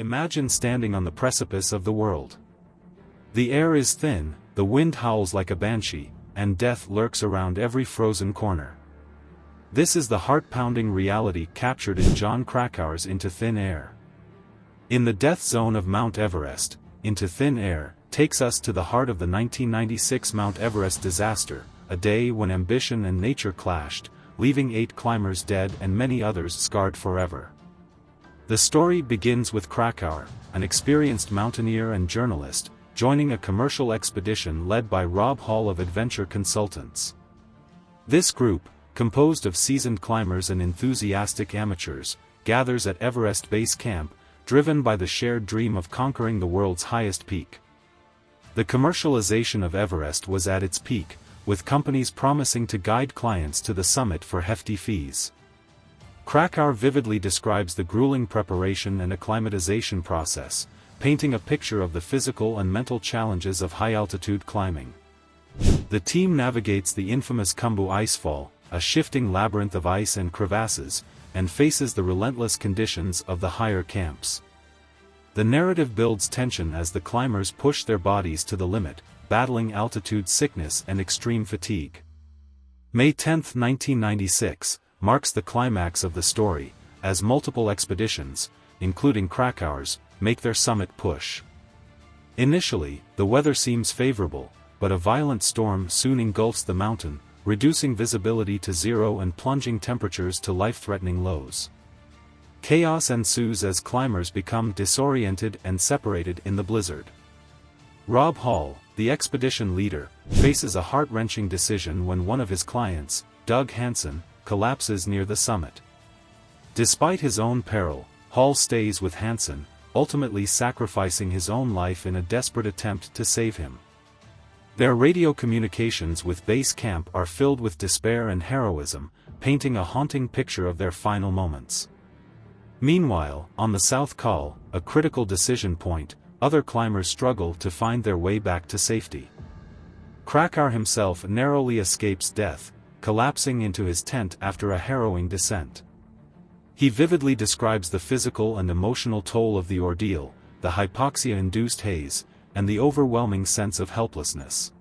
Imagine standing on the precipice of the world. The air is thin, the wind howls like a banshee, and death lurks around every frozen corner. This is the heart-pounding reality captured in Jon Krakauer's Into Thin Air. In the death zone of Mount Everest, Into Thin Air takes us to the heart of the 1996 Mount Everest disaster, a day when ambition and nature clashed, leaving 8 climbers dead and many others scarred forever. The story begins with Krakauer, an experienced mountaineer and journalist, joining a commercial expedition led by Rob Hall of Adventure Consultants. This group, composed of seasoned climbers and enthusiastic amateurs, gathers at Everest Base Camp, driven by the shared dream of conquering the world's highest peak. The commercialization of Everest was at its peak, with companies promising to guide clients to the summit for hefty fees. Krakauer vividly describes the grueling preparation and acclimatization process, painting a picture of the physical and mental challenges of high-altitude climbing. The team navigates the infamous Khumbu Icefall, a shifting labyrinth of ice and crevasses, and faces the relentless conditions of the higher camps. The narrative builds tension as the climbers push their bodies to the limit, battling altitude sickness and extreme fatigue. May 10, 1996, marks the climax of the story, as multiple expeditions, including Krakauer's, make their summit push. Initially, the weather seems favorable, but a violent storm soon engulfs the mountain, reducing visibility to zero and plunging temperatures to life-threatening lows. Chaos ensues as climbers become disoriented and separated in the blizzard. Rob Hall, the expedition leader, faces a heart-wrenching decision when one of his clients, Doug Hansen, collapses near the summit. Despite his own peril, Hall stays with Hansen, ultimately sacrificing his own life in a desperate attempt to save him. Their radio communications with base camp are filled with despair and heroism, painting a haunting picture of their final moments. Meanwhile, on the South Col, a critical decision point, other climbers struggle to find their way back to safety. Krakauer himself narrowly escapes death, collapsing into his tent after a harrowing descent. He vividly describes the physical and emotional toll of the ordeal, the hypoxia-induced haze, and the overwhelming sense of helplessness.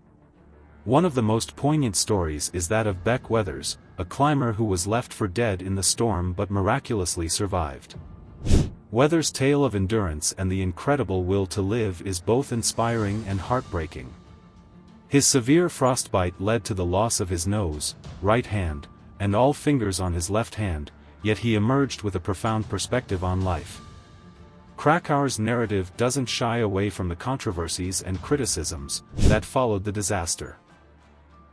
One of the most poignant stories is that of Beck Weathers, a climber who was left for dead in the storm but miraculously survived. Weathers' tale of endurance and the incredible will to live is both inspiring and heartbreaking. His severe frostbite led to the loss of his nose, right hand, and all fingers on his left hand, yet he emerged with a profound perspective on life. Krakauer's narrative doesn't shy away from the controversies and criticisms that followed the disaster.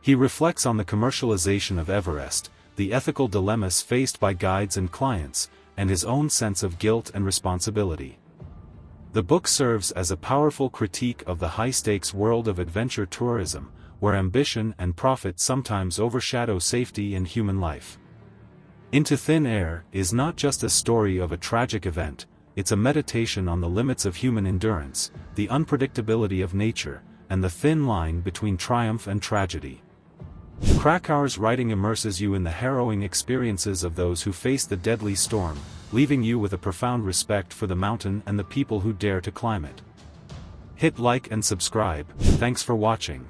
He reflects on the commercialization of Everest, the ethical dilemmas faced by guides and clients, and his own sense of guilt and responsibility. The book serves as a powerful critique of the high-stakes world of adventure tourism, where ambition and profit sometimes overshadow safety and human life. Into Thin Air is not just a story of a tragic event, it's a meditation on the limits of human endurance, the unpredictability of nature, and the thin line between triumph and tragedy. Krakauer's writing immerses you in the harrowing experiences of those who face the deadly storm, leaving you with a profound respect for the mountain and the people who dare to climb it. Hit like and subscribe. Thanks for watching.